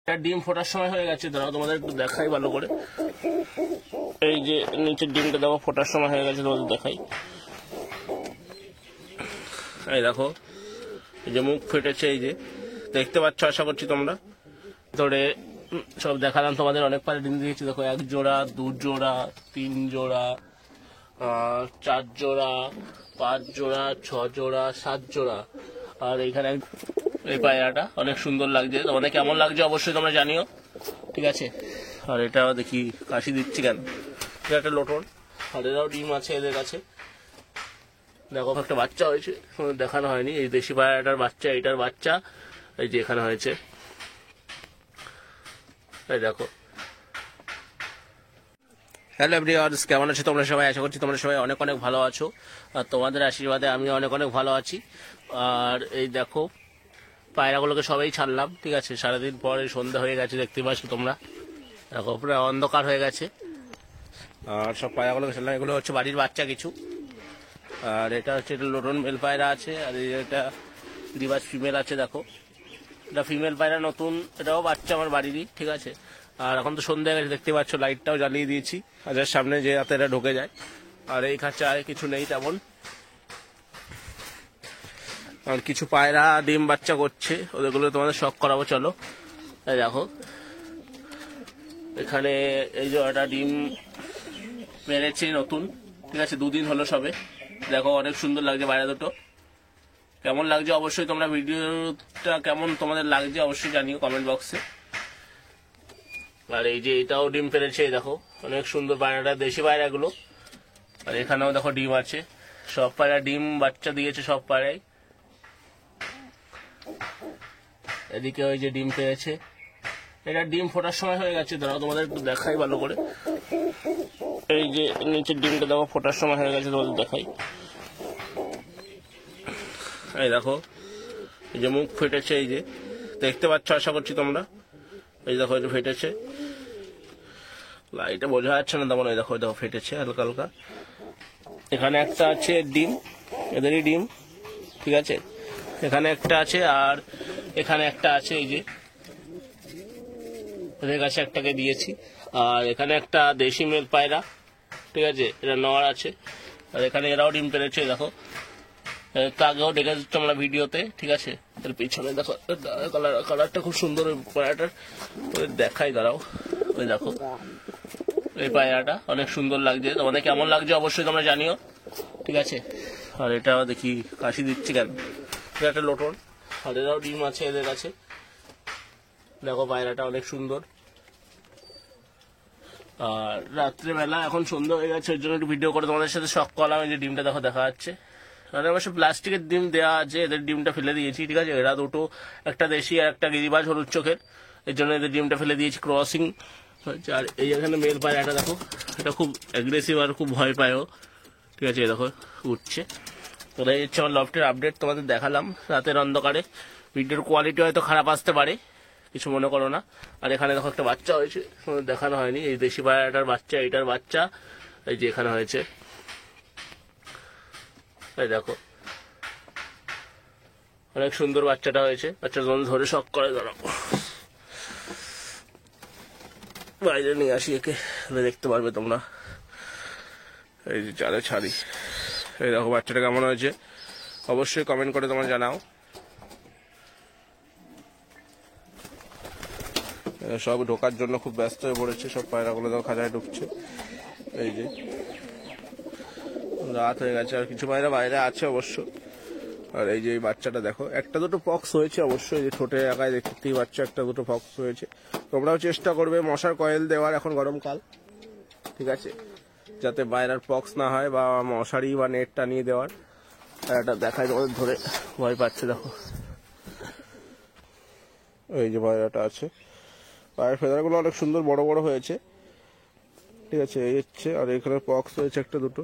ডিম ফোটার সময় হয়ে গেছে, দাঁড়াও তোমাদের একটু দেখাই ভালো করে। এই যে নিচের ডিমটা দেখো ফোটার সময় হয়ে গেছে, তোমাদের দেখাই। এই দেখো, এই যে মুখ ফেটেছে, এই যে দেখতে পাচ্ছ আশা করছি তোমরা। ধরে সব দেখালাম তোমাদের, অনেক পারে ডিম দিয়েছি। দেখো 1 জোড়া, 2 জোড়া, 3 জোড়া, 4 জোড়া, 5 জোড়া, 6 জোড়া, 7 জোড়া। আর এইখানে এই পায়রাটা অনেক সুন্দর লাগছে, তোমাদের কেমন লাগছে অবশ্যই তোমরা জানিও, ঠিক আছে। আর এটা দেখি কাশি দিচ্ছি কেন, এটা একটা লোটন। আর এরাও ডিম আছে এদের কাছে। দেখো একটা বাচ্চা হয়েছে, দেখানো হয়নি। এই দেশি পায়রাটার বাচ্চা, এইটার বাচ্চা এই যে এখানে হয়েছে। এই দেখো। হ্যালো এভরিওয়ান, কেমন আছো তোমরা সবাই? আশা করছি তোমরা সবাই অনেক অনেক ভালো আছো। আর তোমাদের আশীর্বাদে আমি অনেক অনেক ভালো আছি। আর এই দেখো পায়রাগুলোকে সবাই ছাড়লাম, ঠিক আছে। সারাদিন পরে সন্ধ্যা হয়ে গেছে, দেখতে পাচ্ছ তোমরা। দেখো পুরো অন্ধকার হয়ে গেছে। আর সব পায়রাগুলোকে ছাড়লাম। এগুলো হচ্ছে বাড়ির বাচ্চা কিছু। আর এটা হচ্ছে লোটন মেল পায়রা আছে। আর এটা রিভার্স ফিমেল আছে। দেখো এটা ফিমেল পায়রা নতুন, এটাও বাচ্চা আমার বাড়িরই, ঠিক আছে। আর এখন তো সন্ধ্যা গেছে, দেখতে পাচ্ছ লাইটটাও জ্বালিয়ে দিয়েছি হাজার সামনে, যে রাতে এটা ঢুকে যায়। আর এই খাঁচায় কিছু নেই তেমন। আর কিছু পায়রা ডিম বাচ্চা করছে, ওদেরগুলো তোমাদের শখ করাবো, চলো। এই দেখো এখানে এই যে একটা ডিম মেরেছে নতুন, ঠিক আছে, 2 দিন হলো সবে। দেখো অনেক সুন্দর লাগছে পায়রা দুটো। কেমন লাগছে অবশ্যই তোমরা, ভিডিওটা কেমন তোমাদের লাগছে অবশ্যই জানিও কমেন্ট বক্সে। আর এই যে এটাও ডিম পেরেছে, দেখো অনেক সুন্দর পায়রাটা, দেশি পায়রাগুলো। আর এখানেও দেখো ডিম আছে, সব পায়রা ডিম বাচ্চা দিয়েছে সব পায়রাই। এদিকে ওই যে ডিম পেয়েছে, এটা ডিম ফোটার সময় হয়ে গেছে, দাঁড়াও তোমাদের একটু দেখাই ভালো করে। এই যে নিচের ডিমটা দেখো ফোটার সময় হয়ে গেছে, তোমাদের দেখাই। এই দেখো, এই যে মুখ ফেটেছে, এই যে দেখতে পাচ্ছ আশা করছি তোমরা। এই দেখো এই যে ফেটেছে, লাইটে বোঝা যাচ্ছে না তেমন। এই দেখো দেখো ফেটেছে হালকা হালকা। এখানে একটা আছে ডিম, এদেরই ডিম, ঠিক আছে। এখানে একটা আছে, আর এখানে একটা আছে, এই যে এদের কাছে একটাকে দিয়েছি। আর এখানে একটা দেশি মেল পায়রা, ঠিক আছে, এটা নর আছে। আর এখানে এরাও ডিম পেরেছে, দেখো আগেও দেখেছি তোমরা ভিডিওতে, ঠিক আছে। এর পিছনে দেখো কালারটা খুব সুন্দর ওই পায়রাটার, দেখাই দাঁড়াও। ওই দেখো এই পায়রাটা অনেক সুন্দর লাগছে, তোমাদের কেমন লাগছে অবশ্যই তোমরা জানিও, ঠিক আছে। আর এটা দেখি কাশি দিচ্ছি কেন, এটা একটা লোটন। আর এরাও ডিম আছে এদের কাছে। দেখো পায়রাটা অনেক সুন্দর। আর রাত্রেবেলা এখন সন্ধ্যা হয়ে গেছে, ওই জন্য একটু ভিডিও করে তোমাদের সাথে শখ করলাম। এই যে ডিমটা দেখো দেখা যাচ্ছে। আর অবশ্য প্লাস্টিকের ডিম দেওয়া আছে, এদের ডিমটা ফেলে দিয়েছি, ঠিক আছে। এরা দুটো, একটা দেশি আর একটা গিরিবাজ হলুদ চোখের, এর জন্য এদের ডিমটা ফেলে দিয়েছি, ক্রসিং হচ্ছে। আর এই এখানে মেল পায়রাটা দেখো, এটা খুব অ্যাগ্রেসিভ আর খুব ভয় পায়ও, ঠিক আছে। এই দেখো উঠছে। তো এই হচ্ছে আমার লফটের আপডেট, তোমাদের দেখালাম রাতের অন্ধকারে। ভিডিওর কোয়ালিটি হয়তো খারাপ আসতে পারে, কিছু মনে করো না। আর এখানে দেখো একটা বাচ্চা হয়েছে, দেখানো হয়নি। এই দেশি পায়রাটার বাচ্চা, এইটার বাচ্চা এই যে এখানে হয়েছে। এই দেখো অনেক সুন্দর বাচ্চাটা হয়েছে। বাচ্চা যখন ধরে শখ করে, দাঁড়াও বাইরে নিয়ে আসি একে, দেখতে পারবে তোমরা। এই যে চালে ছাড়ি। এই দেখো বাচ্চাটা কেমন হয়েছে অবশ্যই কমেন্ট করে তোমরা জানাও। সব ঢোকার জন্য খুব ব্যস্ত হয়ে পড়েছে, সব পায়রাগুলো দেখো খাঁচায় ঢুকছে। এই যে রাত হয়ে গেছে, আর কিছু পায়রা বাইরে আছে অবশ্য। আর এই যে এই বাচ্চাটা দেখো, একটা দুটো পক্স হয়েছে অবশ্যই, যে ছোট এলাকায় দেখতেই পাচ্ছ একটা দুটো পক্স হয়েছে। তোমরাও চেষ্টা করবে মশার কয়েল দেওয়ার, এখন গরমকাল, ঠিক আছে, যাতে বাইরের পক্স না হয়, বা মশারি বা নেট টানিয়ে দেওয়ার। এটা দেখায় তোমাদের, ধরে ভয় পাচ্ছে দেখো। এই যে পায়রাটা আছে, পায়ের ফেদারগুলো অনেক সুন্দর বড় বড় হয়েছে, ঠিক আছে। এই হচ্ছে, আর এখানে পক্স হয়েছে একটা দুটো।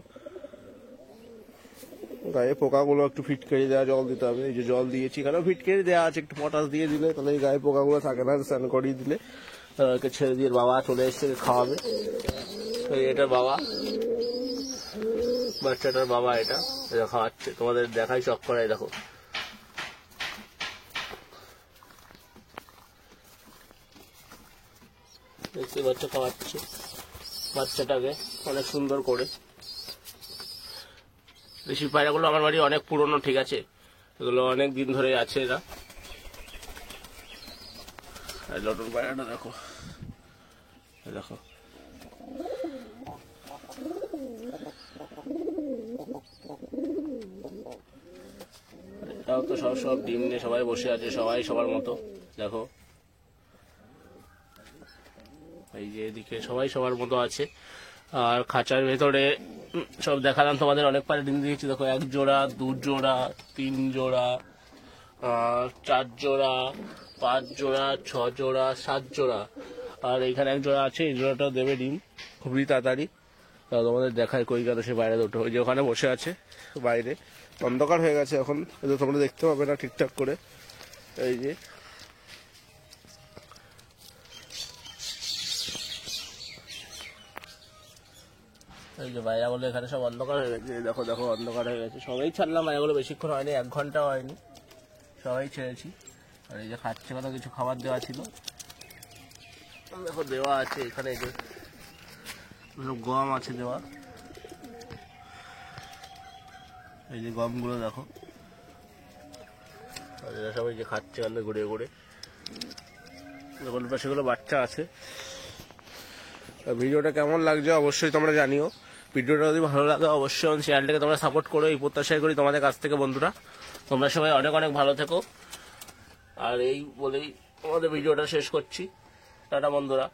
গায়ে পোকাগুলো একটু ফিটকারি দেওয়া, জল দিতে হবে। এই যে জল দিয়েছি, এখানেও ফিটকারি দেওয়া আছে, একটু পটাশ দিয়ে দিলে তাহলে এই গায়ে পোকাগুলো থাকে না। স্নান করিয়ে দিলে ওকে ছেড়ে দিয়ে বাবা চলে এসছে খাওয়াবে। এটার বাবা, বাচ্চাটার বাবা এটা খাওয়াচ্ছে, তোমাদের দেখাই শখ করাই। দেখো দেখতে বাচ্চা খাওয়াচ্ছে বাচ্চাটাকে অনেক সুন্দর করে। দেশি পায়রাগুলো আমার বাড়ি অনেক পুরনো, ঠিক আছে, এগুলো অনেক দিন ধরে আছে এরা। লটন পায়রাটা দেখো, দেখো এটাও তো সব ডিম নিয়ে সবাই বসে আছে, সবাই সবার মতো। দেখো এই যে এদিকে সবাই সবার মতো আছে। আর খাঁচার ভেতরে সব দেখালাম তোমাদের, অনেক পারে ডিম দিয়েছি। দেখো 1 জোড়া, 2 জোড়া, 3 জোড়া, 4 জোড়া, 5 জোড়া, 6 জোড়া, 7 জোড়া। আর এখানে 1 জোড়া আছে, এই জোড়াটাও দেবে ডিম খুবই তাড়াতাড়ি। তোমাদের দেখায় কই গেল সে বাইরে দুটো, ওই যে ওখানে বসে আছে বাইরে। অন্ধকার হয়ে গেছে এখন, তোমরা দেখতে পাবে না ঠিকঠাক করে। এই যে এই যে বাইরাগুলো এখানে সব অন্ধকার হয়ে গেছে। দেখো দেখো অন্ধকার হয়ে গেছে। সবাই ছাড়লাম, বাইরাগুলো বেশিক্ষণ হয়নি, 1 ঘন্টাও হয়নি, সবাই ছেড়েছি। আর এই যে খাচ্ছে, কথা কিছু খাবার দেওয়া ছিল, দেখো দেওয়া আছে এখানে। এই যে গম আছে দেওয়া, এই যে গমগুলো দেখো। আর এরা সবাই যে খাচ্ছে ওখানে ঘুরে ঘুরে। দেখুন সেগুলো বাচ্চা আছে। ভিডিওটা কেমন লাগছে অবশ্যই তোমরা জানিও। ভিডিওটা যদি ভালো লাগে অবশ্যই আমার চ্যানেলটাকে তোমরা সাপোর্ট করো, এই প্রত্যাশাই করি তোমাদের কাছ থেকে। বন্ধুরা তোমরা সবাই অনেক অনেক ভালো থেকো। আর এই বলেই আমাদের ভিডিওটা শেষ করছি। টাটা বন্ধুরা।